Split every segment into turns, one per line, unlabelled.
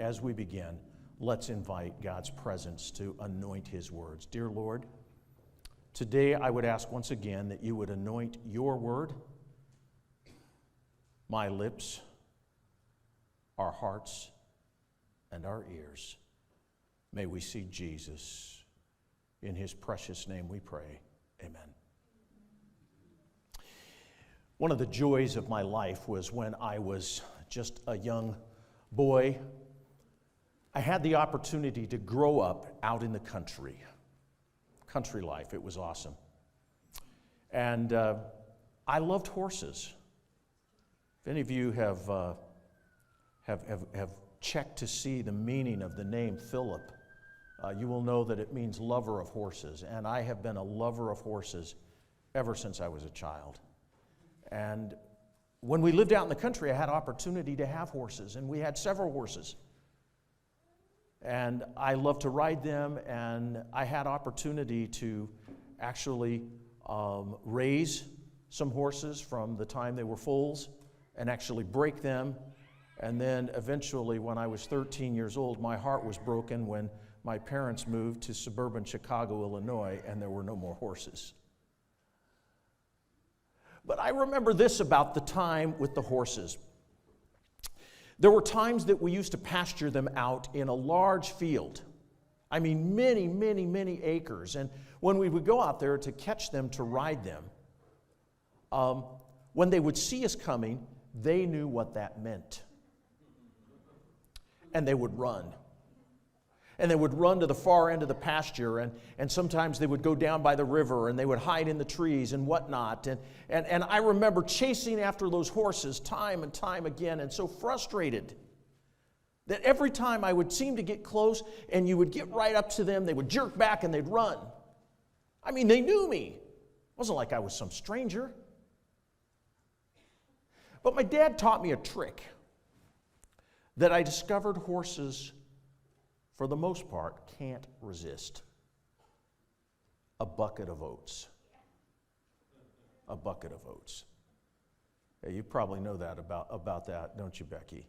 as we begin, let's invite God's presence to anoint His words. Dear Lord, today I would ask once again that you would anoint your word, my lips, our hearts, and our ears. May we see Jesus. In His precious name we pray. Amen. One of the joys of my life was when I was just a young boy. I had the opportunity to grow up out in the country. Country life, it was awesome. And I loved horses. If any of you have checked to see the meaning of the name Philip, you will know that it means lover of horses. And I have been a lover of horses ever since I was a child. And when we lived out in the country, I had opportunity to have horses, and we had several horses. And I loved to ride them, and I had opportunity to actually raise some horses from the time they were foals and actually break them. And then eventually, when I was 13 years old, my heart was broken when my parents moved to suburban Chicago, Illinois, and there were no more horses. But I remember this about the time with the horses. There were times that we used to pasture them out in a large field. I mean, many, many, many acres. And when we would go out there to catch them, to ride them, when they would see us coming, they knew what that meant. And they would run. And they would run to the far end of the pasture, and sometimes they would go down by the river, and they would hide in the trees and whatnot. And I remember chasing after those horses time and time again, and so frustrated that every time I would seem to get close, and you would get right up to them, they would jerk back and they'd run. I mean, they knew me. It wasn't like I was some stranger. But my dad taught me a trick that I discovered horses, for the most part, can't resist. A bucket of oats. A bucket of oats. Yeah, you probably know that about that, don't you, Becky?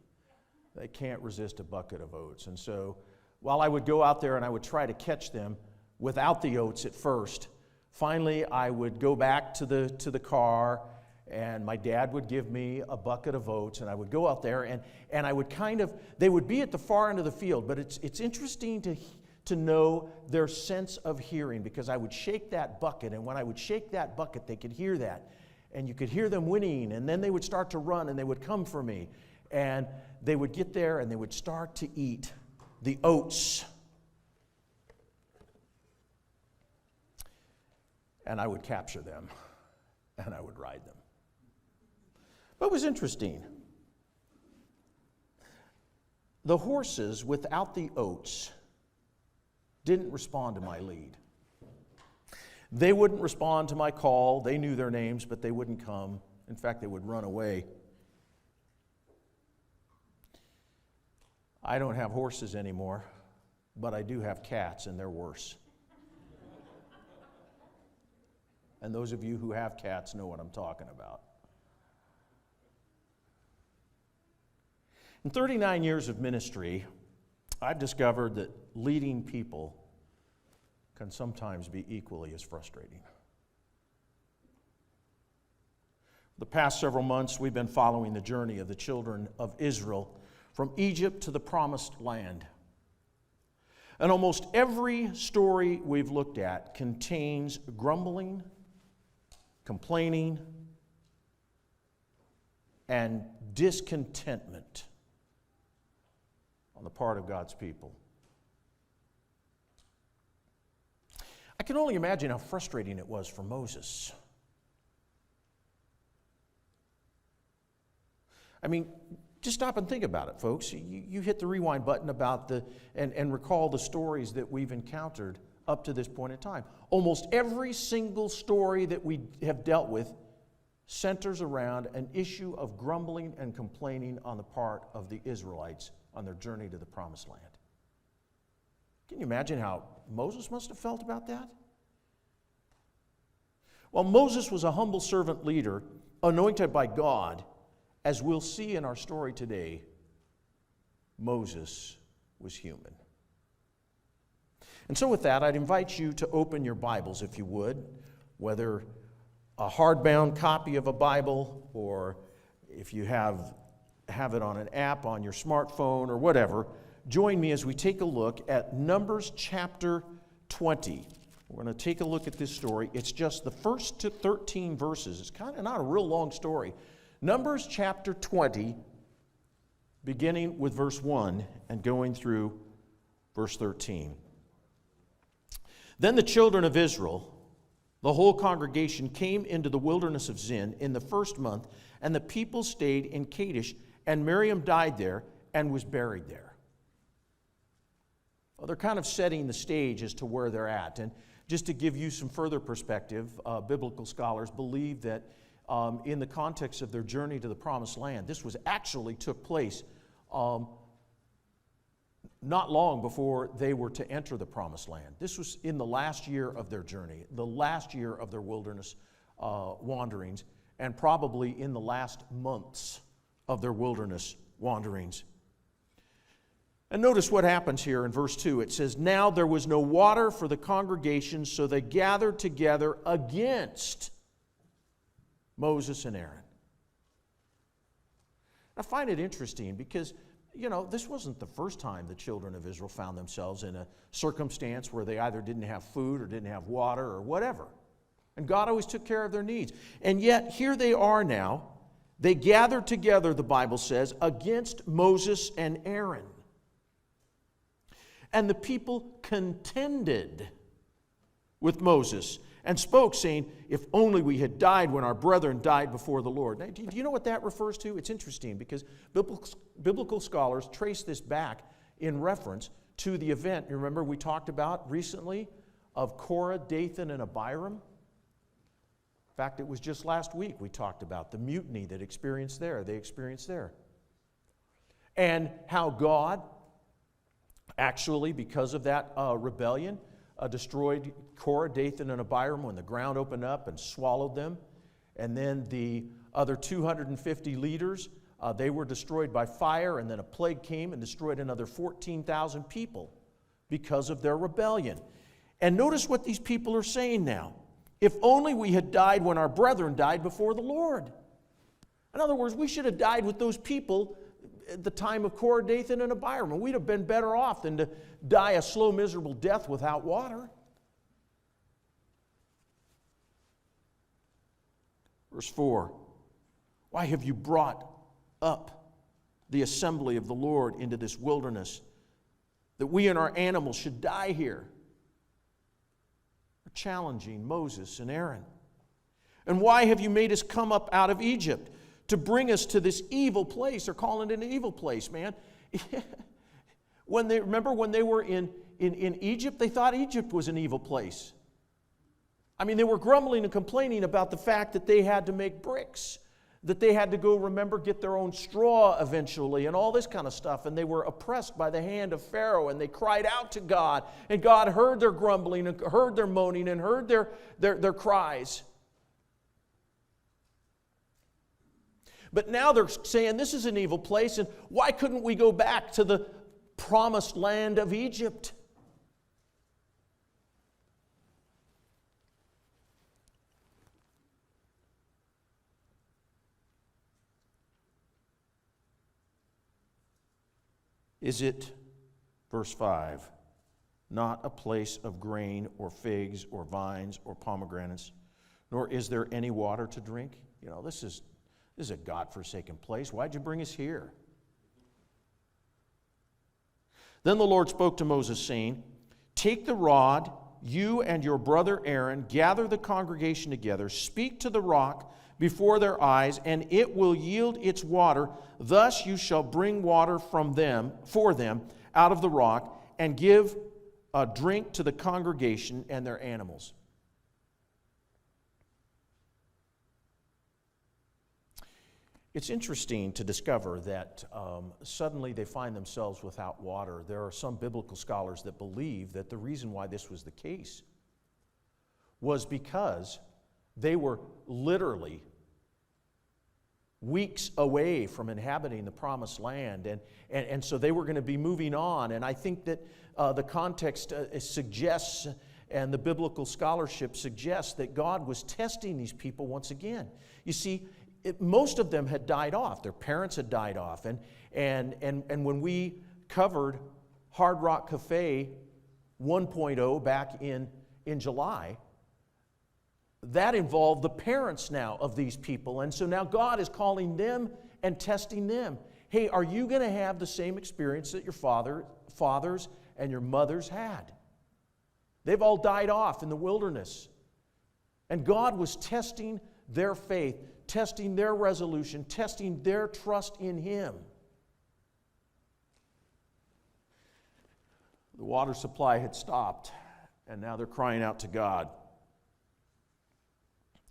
They can't resist a bucket of oats. And so while I would go out there and I would try to catch them without the oats at first, finally I would go back to the car, and my dad would give me a bucket of oats, and I would go out there, and I would they would be at the far end of the field, but it's interesting to know their sense of hearing, because I would shake that bucket, and when I would shake that bucket, they could hear that, and you could hear them whinnying, and then they would start to run, and they would come for me, and they would get there, and they would start to eat the oats. And I would capture them, and I would ride them. But it was interesting. The horses, without the oats, didn't respond to my lead. They wouldn't respond to my call. They knew their names, but they wouldn't come. In fact, they would run away. I don't have horses anymore, but I do have cats, and they're worse. And those of you who have cats know what I'm talking about. In 39 years of ministry, I've discovered that leading people can sometimes be equally as frustrating. The past several months, we've been following the journey of the children of Israel from Egypt to the Promised Land. And almost every story we've looked at contains grumbling, complaining, and discontentment on the part of God's people. I can only imagine how frustrating it was for Moses. I mean, just stop and think about it, folks. You hit the rewind button about and recall the stories that we've encountered up to this point in time. Almost every single story that we have dealt with centers around an issue of grumbling and complaining on the part of the Israelites on their journey to the Promised Land. Can you imagine how Moses must have felt about that? Well, Moses was a humble servant leader, anointed by God. As we'll see in our story today, Moses was human. And so with that, I'd invite you to open your Bibles, if you would, whether a hardbound copy of a Bible or if you have it on an app on your smartphone or whatever. Join me as we take a look at Numbers chapter 20. We're going to take a look at this story. It's just the first 13 verses. It's kind of not a real long story. Numbers chapter 20, beginning with verse 1 and going through verse 13. Then the children of Israel, the whole congregation, came into the wilderness of Zin in the first month, and the people stayed in Kadesh, and Miriam died there and was buried there. Well, they're kind of setting the stage as to where they're at. And just to give you some further perspective, biblical scholars believe that in the context of their journey to the Promised Land, this was actually took place not long before they were to enter the Promised Land. This was in the last year of their journey, the last year of their wilderness wanderings, and probably in the last months of their wilderness wanderings. And notice what happens here in verse 2. It says, "Now there was no water for the congregation, so they gathered together against Moses and Aaron." I find it interesting because, this wasn't the first time the children of Israel found themselves in a circumstance where they either didn't have food or didn't have water or whatever. And God always took care of their needs. And yet, here they are now. They gathered together, the Bible says, against Moses and Aaron. And the people contended with Moses and spoke, saying, "If only we had died when our brethren died before the Lord." Now, do you know what that refers to? It's interesting because biblical scholars trace this back in reference to the event, you remember we talked about recently, of Korah, Dathan, and Abiram? In fact, it was just last week we talked about the mutiny that they experienced there. And how God actually, because of that rebellion, destroyed Korah, Dathan, and Abiram when the ground opened up and swallowed them. And then the other 250 leaders, they were destroyed by fire, and then a plague came and destroyed another 14,000 people because of their rebellion. And notice what these people are saying now. "If only we had died when our brethren died before the Lord." In other words, we should have died with those people at the time of Korah, Dathan, and Abiram. And we'd have been better off than to die a slow, miserable death without water. Verse 4, "Why have you brought up the assembly of the Lord into this wilderness, that we and our animals should die here?" They're challenging Moses and Aaron. "And why have you made us come up out of Egypt to bring us to this evil place?" They're calling it an evil place, man. Remember when they were in Egypt, they thought Egypt was an evil place. I mean, they were grumbling and complaining about the fact that they had to make bricks, that they had to go, get their own straw eventually, and all this kind of stuff. And they were oppressed by the hand of Pharaoh, and they cried out to God. And God heard their grumbling, and heard their moaning, and heard their cries. But now they're saying this is an evil place, and why couldn't we go back to the promised land of Egypt? Is it, verse 5, not a place of grain or figs or vines or pomegranates, nor is there any water to drink? This is a God-forsaken place. Why'd you bring us here? Then the Lord spoke to Moses, saying, "Take the rod, you and your brother Aaron, gather the congregation together, speak to the rock before their eyes, and it will yield its water. Thus you shall bring water for them out of the rock, and give a drink to the congregation and their animals." It's interesting to discover that suddenly they find themselves without water. There are some biblical scholars that believe that the reason why this was the case was because they were literally weeks away from inhabiting the promised land. And so they were going to be moving on. And I think that the context suggests, and the biblical scholarship suggests, that God was testing these people once again. You see, most of them had died off. Their parents had died off. And when we covered Hard Rock Cafe 1.0 back in July, that involved the parents now of these people. And so now God is calling them and testing them. Hey, are you going to have the same experience that your fathers and your mothers had? They've all died off in the wilderness. And God was testing their faith, testing their resolution, testing their trust in Him. The water supply had stopped, and now they're crying out to God.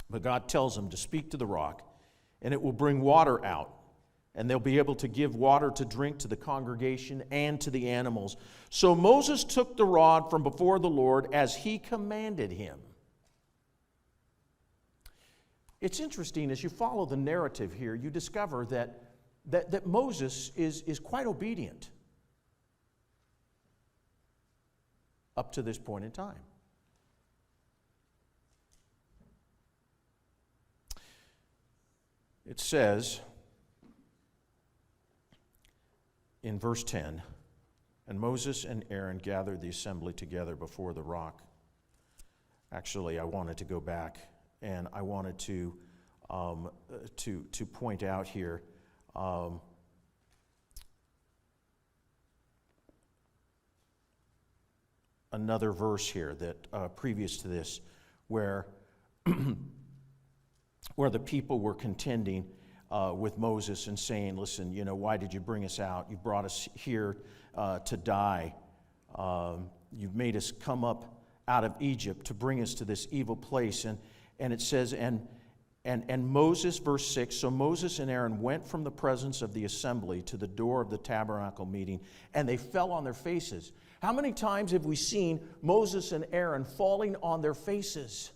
But God tells them to speak to the rock, and it will bring water out. And they'll be able to give water to drink to the congregation and to the animals. So Moses took the rod from before the Lord as he commanded him. It's interesting, as you follow the narrative here, you discover that Moses is quite obedient up to this point in time. It says in verse 10, and Moses and Aaron gathered the assembly together before the rock. Actually, I wanted to go back, and I wanted to point out here another verse here that previous to this, where where the people were contending with Moses and saying, listen, why did you bring us out? You brought us here to die. You've made us come up out of Egypt to bring us to this evil place. And it says, and Moses, verse 6, so Moses and Aaron went from the presence of the assembly to the door of the tabernacle meeting, and they fell on their faces. How many times have we seen Moses and Aaron falling on their faces?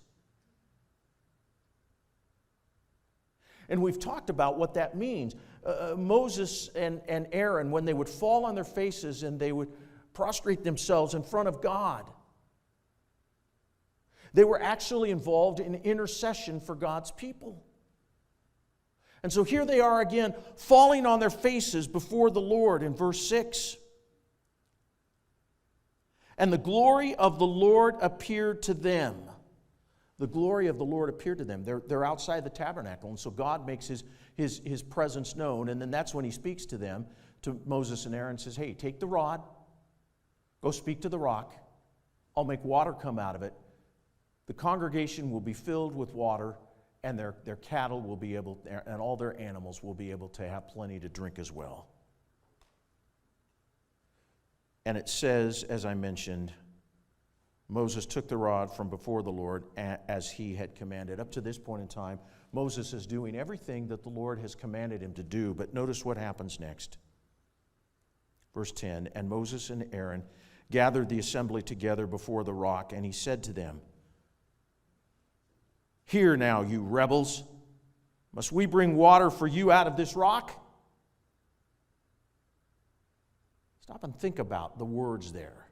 And we've talked about what that means. Moses and Aaron, when they would fall on their faces and they would prostrate themselves in front of God, they were actually involved in intercession for God's people. And so here they are again, falling on their faces before the Lord in verse 6. And the glory of the Lord appeared to them. The glory of the Lord appeared to them. They're outside the tabernacle, and so God makes his presence known, and then that's when He speaks to them, to Moses and Aaron, and says, hey, take the rod, go speak to the rock, I'll make water come out of it. The congregation will be filled with water, and their cattle will be able, and all their animals will be able to have plenty to drink as well. And it says, as I mentioned, Moses took the rod from before the Lord as he had commanded. Up to this point in time, Moses is doing everything that the Lord has commanded him to do. But notice what happens next. Verse 10, and Moses and Aaron gathered the assembly together before the rock, and he said to them, hear now, you rebels, must we bring water for you out of this rock? Stop and think about the words there.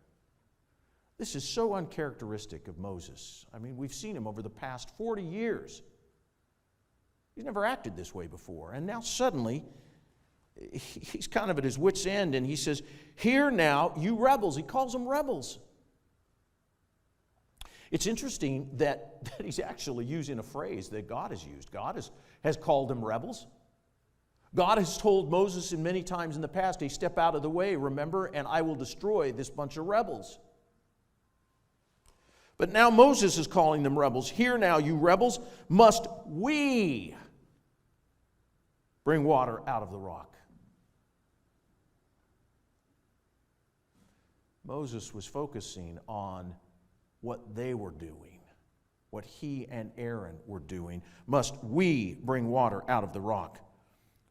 This is so uncharacteristic of Moses. I mean, we've seen him over the past 40 years. He's never acted this way before. And now suddenly, he's kind of at his wit's end, and he says, hear now, you rebels. He calls them rebels. It's interesting that he's actually using a phrase that God has used. God has called them rebels. God has told Moses in many times in the past, hey, step out of the way, remember, and I will destroy this bunch of rebels. But now Moses is calling them rebels. Hear now, you rebels, must we bring water out of the rock? Moses was focusing on what they were doing, what he and Aaron were doing. Must we bring water out of the rock?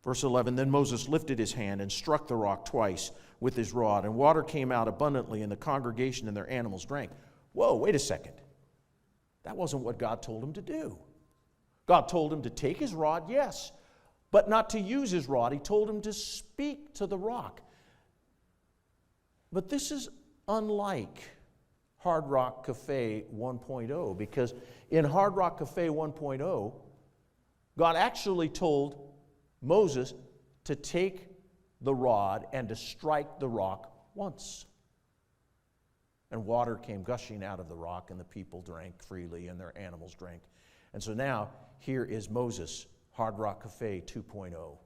Verse 11, then Moses lifted his hand and struck the rock twice with his rod, and water came out abundantly, and the congregation and their animals drank. Whoa, wait a second. That wasn't what God told him to do. God told him to take his rod, yes, but not to use his rod. He told him to speak to the rock. But this is unlike Hard Rock Cafe 1.0, because in Hard Rock Cafe 1.0, God actually told Moses to take the rod and to strike the rock once. And water came gushing out of the rock, and the people drank freely, and their animals drank. And so now, here is Moses, Hard Rock Cafe 2.0.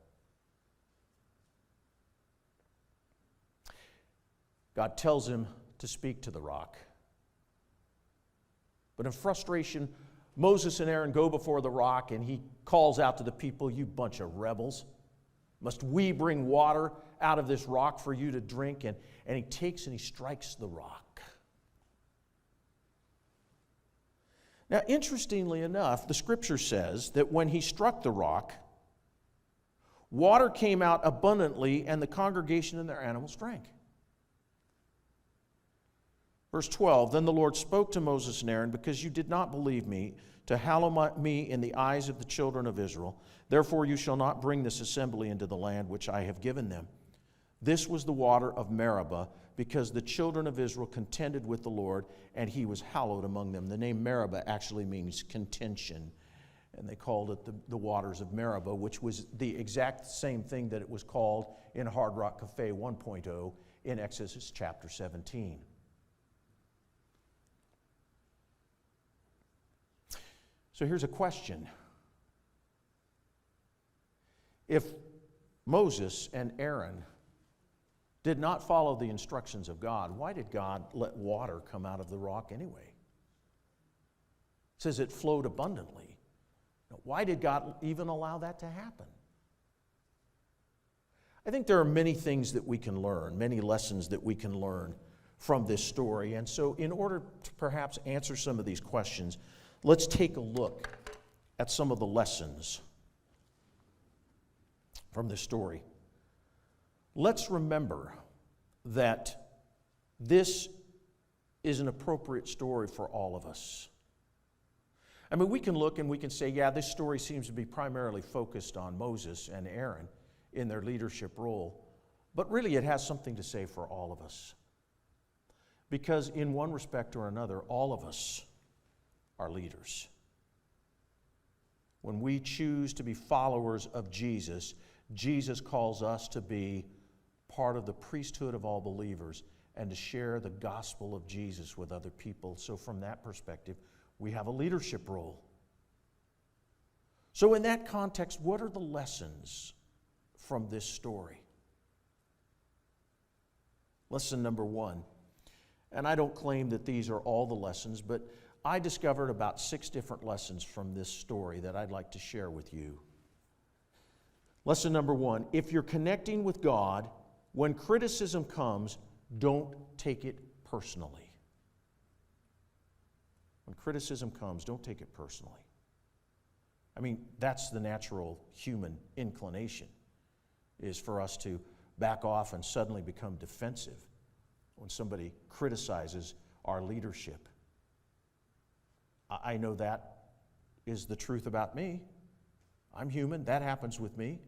God tells him to speak to the rock. But in frustration, Moses and Aaron go before the rock, and he calls out to the people, "You bunch of rebels. Must we bring water out of this rock for you to drink?" And he takes and he strikes the rock. Now, interestingly enough, the scripture says that when he struck the rock, water came out abundantly, and the congregation and their animals drank. Verse 12, "Then the Lord spoke to Moses and Aaron, because you did not believe me, to hallow me in the eyes of the children of Israel. Therefore you shall not bring this assembly into the land which I have given them." This was the water of Meribah, because the children of Israel contended with the Lord, and he was hallowed among them. The name Meribah actually means contention, and they called it the waters of Meribah, which was the exact same thing that it was called in Hard Rock Cafe 1.0 in Exodus chapter 17. So here's a question. If Moses and Aaron did not follow the instructions of God, why did God let water come out of the rock anyway? It says it flowed abundantly. Why did God even allow that to happen? I think there are many things that we can learn, many lessons that we can learn from this story. And so in order to perhaps answer some of these questions, let's take a look at some of the lessons from this story. Let's remember that this is an appropriate story for all of us. I mean, we can look and we can say, yeah, this story seems to be primarily focused on Moses and Aaron in their leadership role, but really it has something to say for all of us. Because in one respect or another, all of us are leaders. When we choose to be followers of Jesus, Jesus calls us to be part of the priesthood of all believers and to share the gospel of Jesus with other people. So from that perspective, we have a leadership role. So in that context, what are the lessons from this story? Lesson number one, and I don't claim that these are all the lessons, but I discovered about 6 different lessons from this story that I'd like to share with you. Lesson number one, if you're connecting with God, when criticism comes, don't take it personally. When criticism comes, don't take it personally. I mean, that's the natural human inclination, is for us to back off and suddenly become defensive when somebody criticizes our leadership. I know that is the truth about me. I'm human. That happens with me.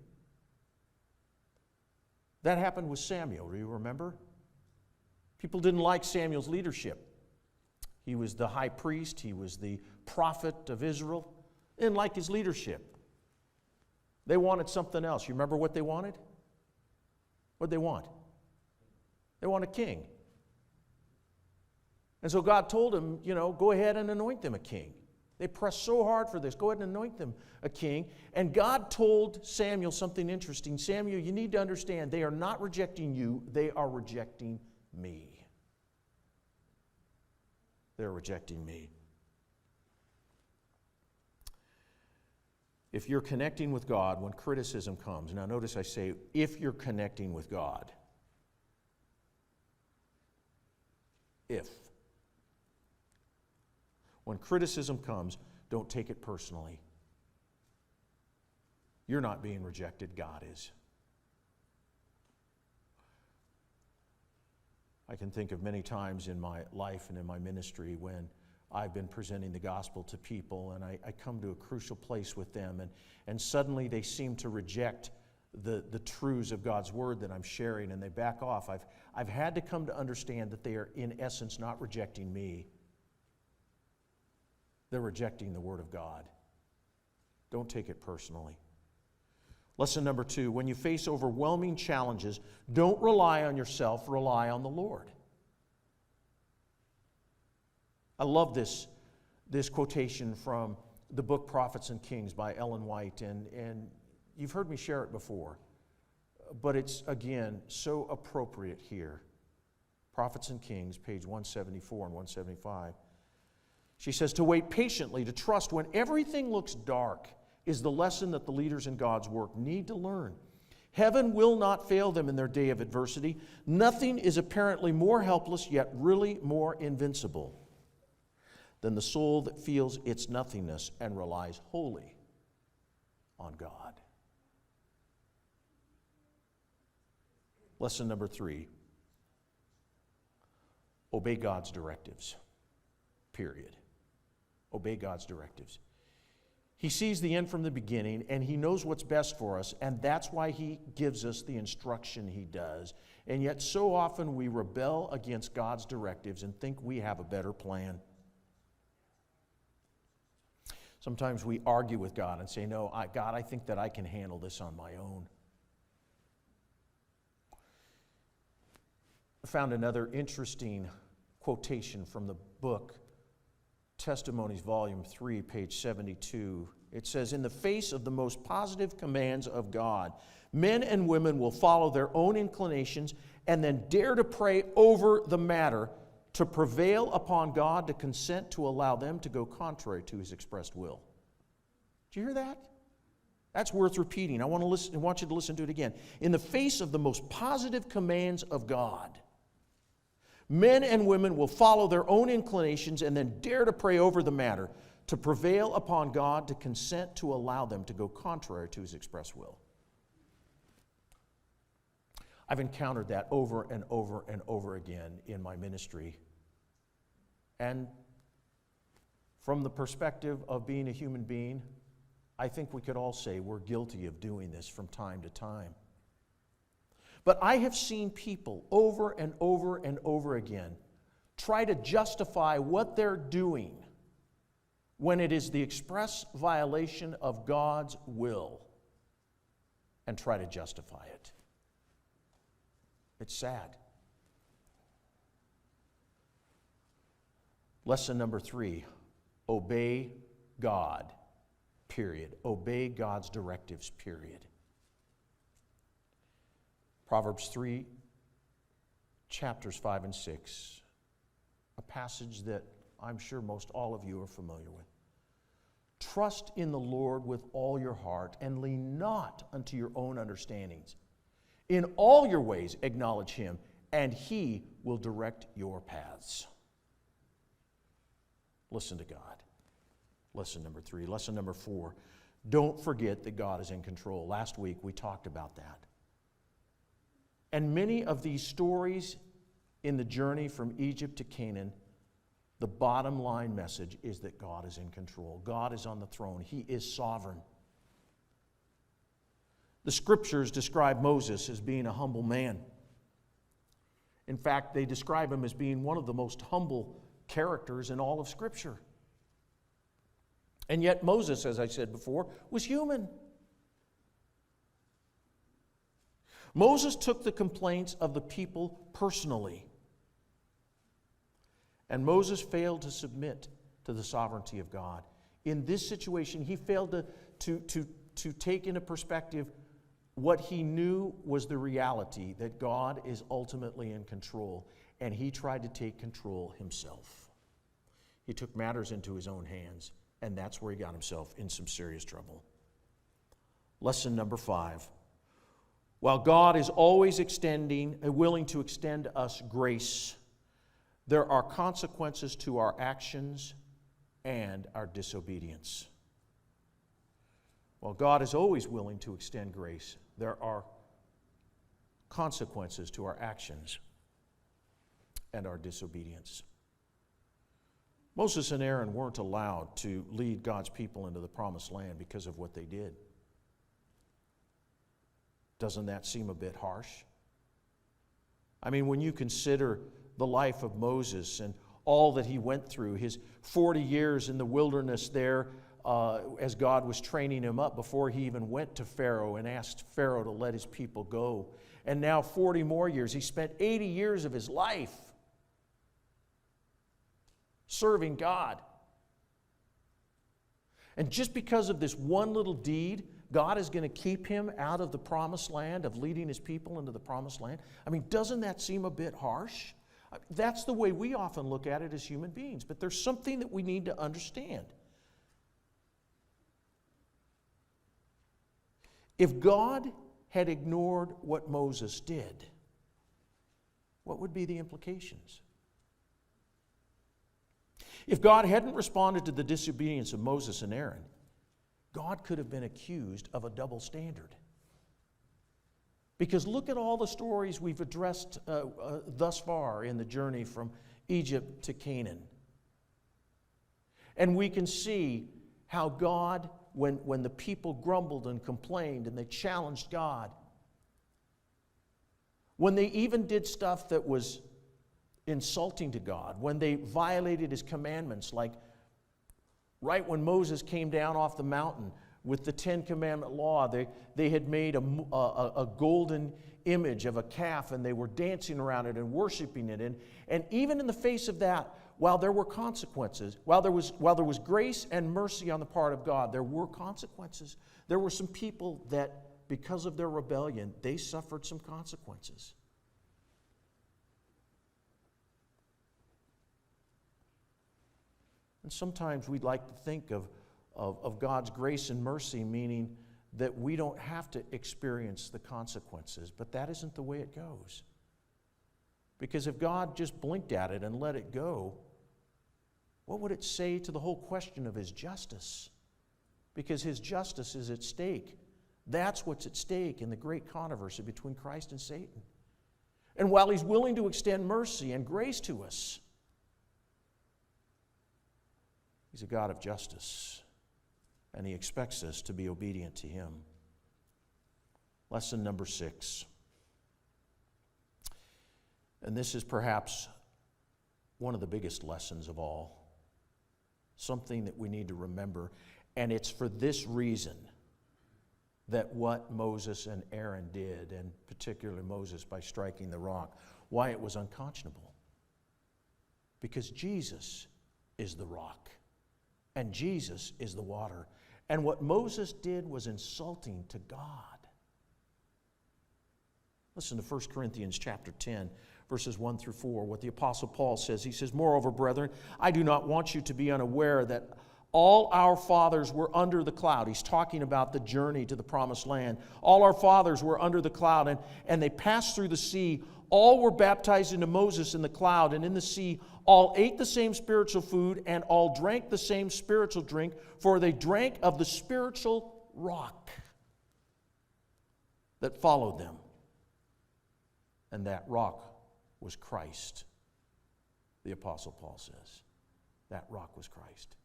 That happened with Samuel. Do you remember? People didn't like Samuel's leadership. He was the high priest. He was the prophet of Israel. They didn't like his leadership. They wanted something else. You remember what they wanted? What did they want? They want a king. And so God told him, go ahead and anoint them a king. They pressed so hard for this. Go ahead and anoint them a king. And God told Samuel something interesting. Samuel, you need to understand, they are not rejecting you, they are rejecting me. They're rejecting me. If you're connecting with God when criticism comes, now notice I say, if you're connecting with God. If. When criticism comes, don't take it personally. You're not being rejected, God is. I can think of many times in my life and in my ministry when I've been presenting the gospel to people, and I come to a crucial place with them, and suddenly they seem to reject the truths of God's word that I'm sharing, and they back off. I've had to come to understand that they are, in essence, not rejecting me. They're rejecting the word of God. Don't take it personally. Lesson number 2, when you face overwhelming challenges, don't rely on yourself, rely on the Lord. I love this quotation from the book Prophets and Kings by Ellen White, and you've heard me share it before, but it's, again, so appropriate here. Prophets and Kings, page 174 and 175. She says, to wait patiently, to trust when everything looks dark is the lesson that the leaders in God's work need to learn. Heaven will not fail them in their day of adversity. Nothing is apparently more helpless, yet really more invincible than the soul that feels its nothingness and relies wholly on God. Lesson number 3, obey God's directives, period. Obey God's directives. He sees the end from the beginning, and He knows what's best for us, and that's why He gives us the instruction He does. And yet so often we rebel against God's directives and think we have a better plan. Sometimes we argue with God and say, no, God, I think that I can handle this on my own. I found another interesting quotation from the book Testimonies, Volume 3, page 72. It says, in the face of the most positive commands of God, men and women will follow their own inclinations and then dare to pray over the matter to prevail upon God to consent to allow them to go contrary to His expressed will. Do you hear that? That's worth repeating. I want you to listen to it again. In the face of the most positive commands of God, men and women will follow their own inclinations and then dare to pray over the matter to prevail upon God to consent to allow them to go contrary to His express will. I've encountered that over and over and over again in my ministry. And from the perspective of being a human being, I think we could all say we're guilty of doing this from time to time. But I have seen people over and over and over again try to justify what they're doing when it is the express violation of God's will, and try to justify it. It's sad. Lesson number 3, obey God, period. Obey God's directives, period. Proverbs 3, chapters 5 and 6, a passage that I'm sure most all of you are familiar with. Trust in the Lord with all your heart and lean not unto your own understandings. In all your ways acknowledge Him, and He will direct your paths. Listen to God. Lesson number 3. Lesson number 4, don't forget that God is in control. Last week we talked about that. And many of these stories in the journey from Egypt to Canaan, the bottom line message is that God is in control. God is on the throne. He is sovereign. The Scriptures describe Moses as being a humble man. In fact, they describe him as being one of the most humble characters in all of Scripture. And yet Moses, as I said before, was human. Moses took the complaints of the people personally. And Moses failed to submit to the sovereignty of God. In this situation, he failed to take into perspective what he knew was the reality, that God is ultimately in control, and he tried to take control himself. He took matters into his own hands, and that's where he got himself in some serious trouble. Lesson number 5. While God is always willing to extend us grace, there are consequences to our actions and our disobedience. While God is always willing to extend grace, there are consequences to our actions and our disobedience. Moses and Aaron weren't allowed to lead God's people into the promised land because of what they did. Doesn't that seem a bit harsh? I mean, when you consider the life of Moses and all that he went through, his 40 years in the wilderness there as God was training him up before he even went to Pharaoh and asked Pharaoh to let his people go. And now 40 more years. He spent 80 years of his life serving God. And just because of this one little deed, God is going to keep him out of the promised land, of leading his people into the promised land. I mean, doesn't that seem a bit harsh? That's the way we often look at it as human beings. But there's something that we need to understand. If God had ignored what Moses did, what would be the implications? If God hadn't responded to the disobedience of Moses and Aaron, God could have been accused of a double standard. Because look at all the stories we've addressed thus far in the journey from Egypt to Canaan. And we can see how God, when the people grumbled and complained and they challenged God, when they even did stuff that was insulting to God, when they violated His commandments, like right when Moses came down off the mountain with the Ten Commandment law, they had made a golden image of a calf and they were dancing around it and worshiping it. And even in the face of that, while there were consequences, while there was grace and mercy on the part of God, there were consequences. There were some people that, because of their rebellion, they suffered some consequences. And sometimes we'd like to think of God's grace and mercy, meaning that we don't have to experience the consequences, but that isn't the way it goes. Because if God just blinked at it and let it go, what would it say to the whole question of His justice? Because His justice is at stake. That's what's at stake in the great controversy between Christ and Satan. And while He's willing to extend mercy and grace to us, He's a God of justice, and He expects us to be obedient to Him. Lesson number 6. And this is perhaps one of the biggest lessons of all. Something that we need to remember. And it's for this reason that what Moses and Aaron did, and particularly Moses by striking the rock, why it was unconscionable. Because Jesus is the rock. And Jesus is the water. And what Moses did was insulting to God. Listen to 1 Corinthians chapter 10, verses 1 through 4, what the Apostle Paul says. He says, "Moreover, brethren, I do not want you to be unaware that all our fathers were under the cloud." He's talking about the journey to the promised land. All our fathers were under the cloud, and they passed through the sea. All were baptized into Moses in the cloud and in the sea. All ate the same spiritual food, and all drank the same spiritual drink, for they drank of the spiritual rock that followed them. And that rock was Christ. The Apostle Paul says. That rock was Christ.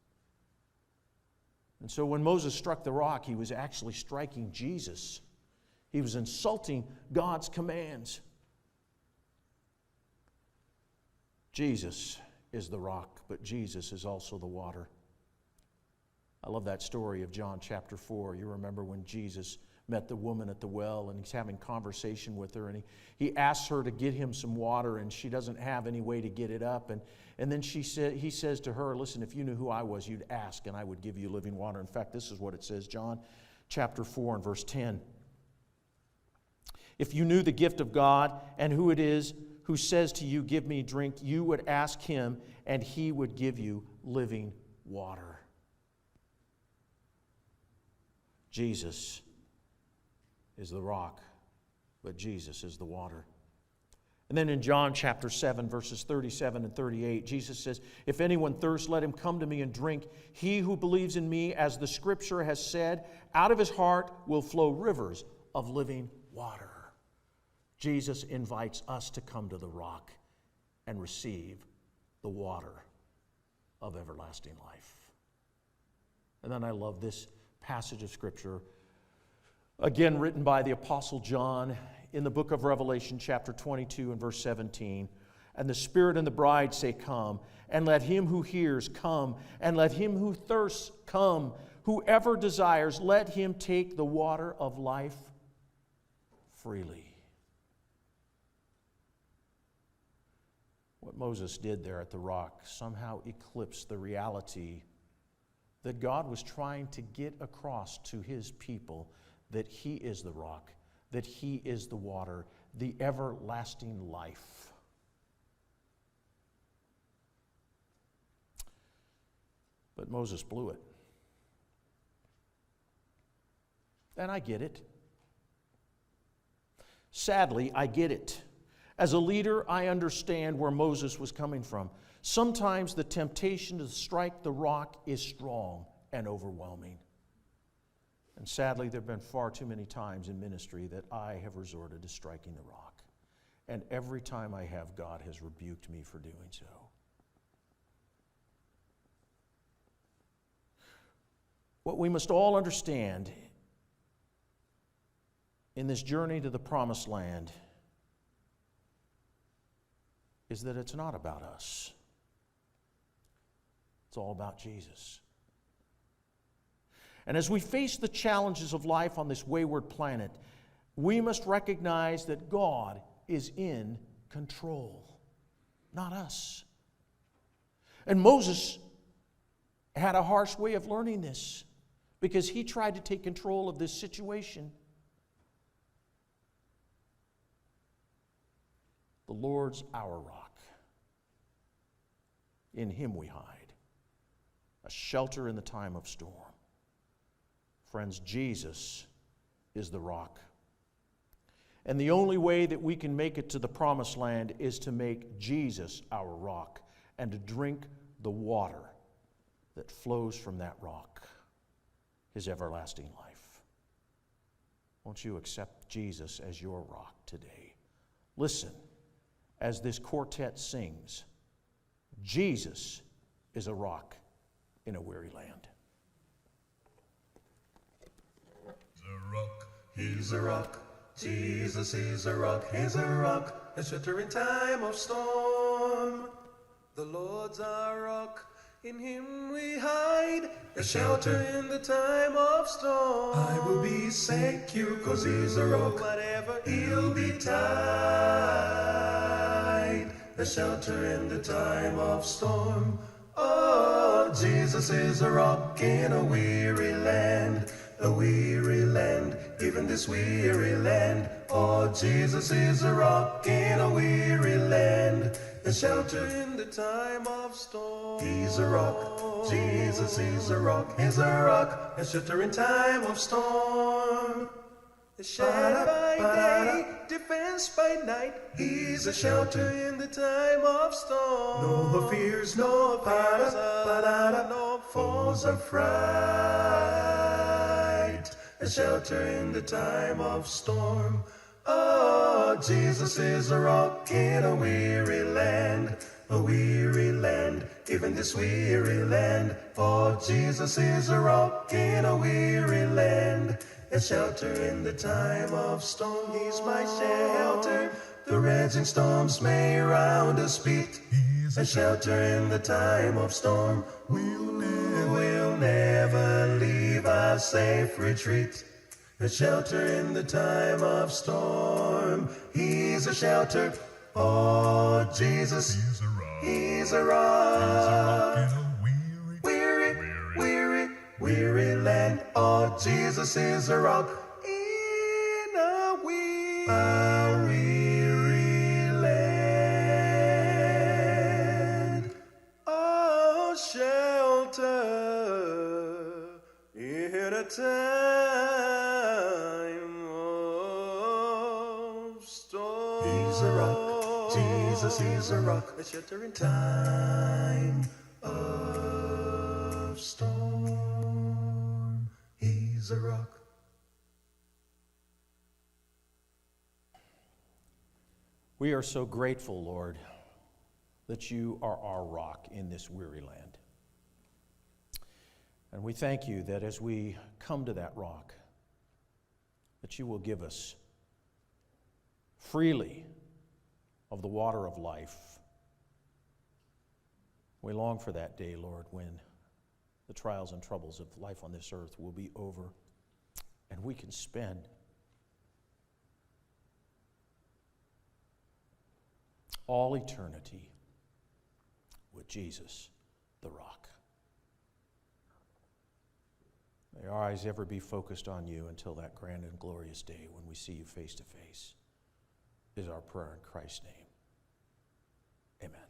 And so when Moses struck the rock, he was actually striking Jesus. He was insulting God's commands. Jesus is the rock, but Jesus is also the water. I love that story of John chapter 4. You remember when Jesus met the woman at the well, and he's having conversation with her, and he asks her to get him some water, and she doesn't have any way to get it up. And then he says to her, "Listen, if you knew who I was, you'd ask, and I would give you living water." In fact, this is what it says, John chapter 4 and verse 10. "If you knew the gift of God and who it is who says to you, 'Give me drink,' you would ask him, and he would give you living water." Jesus is the rock, but Jesus is the water. And then in John chapter 7, verses 37 and 38, Jesus says, "If anyone thirsts, let him come to me and drink. He who believes in me, as the Scripture has said, out of his heart will flow rivers of living water." Jesus invites us to come to the rock and receive the water of everlasting life. And then I love this passage of Scripture, again written by the Apostle John in the book of Revelation, chapter 22 and verse 17. And the Spirit and the bride say, "Come." And let him who hears come, and let him who thirsts come. Whoever desires, let him take the water of life freely. What Moses did there at the rock somehow eclipsed the reality that God was trying to get across to his people, that he is the rock, that he is the water, the everlasting life. But Moses blew it. And I get it. Sadly, I get it. As a leader, I understand where Moses was coming from. Sometimes the temptation to strike the rock is strong and overwhelming. And sadly, there have been far too many times in ministry that I have resorted to striking the rock. And every time I have, God has rebuked me for doing so. What we must all understand in this journey to the promised land is that it's not about us. It's all about Jesus. And as we face the challenges of life on this wayward planet, we must recognize that God is in control, not us. And Moses had a harsh way of learning this because he tried to take control of this situation. The Lord's our rock. In him we hide, a shelter in the time of storm. Friends, Jesus is the rock. And the only way that we can make it to the promised land is to make Jesus our rock and to drink the water that flows from that rock, his everlasting life. Won't you accept Jesus as your rock today? Listen, as this quartet sings, Jesus is a rock in a weary land.
A rock, he's a rock. Jesus is a rock, he's a rock, a shelter in time of storm. The Lord's our rock, in him we hide, a shelter in the time of storm. I will be secure, cause he's a rock, whatever he'll be tied, a shelter in the time of storm. Oh, Jesus is a rock in a weary land, even this weary land. Oh, Jesus is a rock in a weary land, a shelter in the time of storm. He's a rock, Jesus is a rock, he's a rock, a shelter in time of storm. A shelter by day, defense by night, he's a shelter in the time of storm. No fears, no powers, no foes of fright, a shelter in the time of storm. Oh, Jesus is a rock in a weary land, even this weary land. Oh, Jesus is a rock in a weary land, a shelter in the time of storm. He's my shelter. The raging storms may round us beat. He's a shelter in the time of storm. We'll never leave our safe retreat. A shelter in the time of storm. He's a shelter. Oh, Jesus. He's a rock. He's a rock in a weary land. Oh, Jesus is a rock in a weary land. Oh, shelter in a time of storm. He's a rock, Jesus is a rock, a shelter in time of storm. He's a rock.
We are so grateful, Lord, that you are our rock in this weary land. And we thank you that as we come to that rock, that you will give us freely of the water of life. We long for that day, Lord, when the trials and troubles of life on this earth will be over and we can spend all eternity with Jesus, the rock. May our eyes ever be focused on you until that grand and glorious day when we see you face to face, is our prayer in Christ's name. Amen.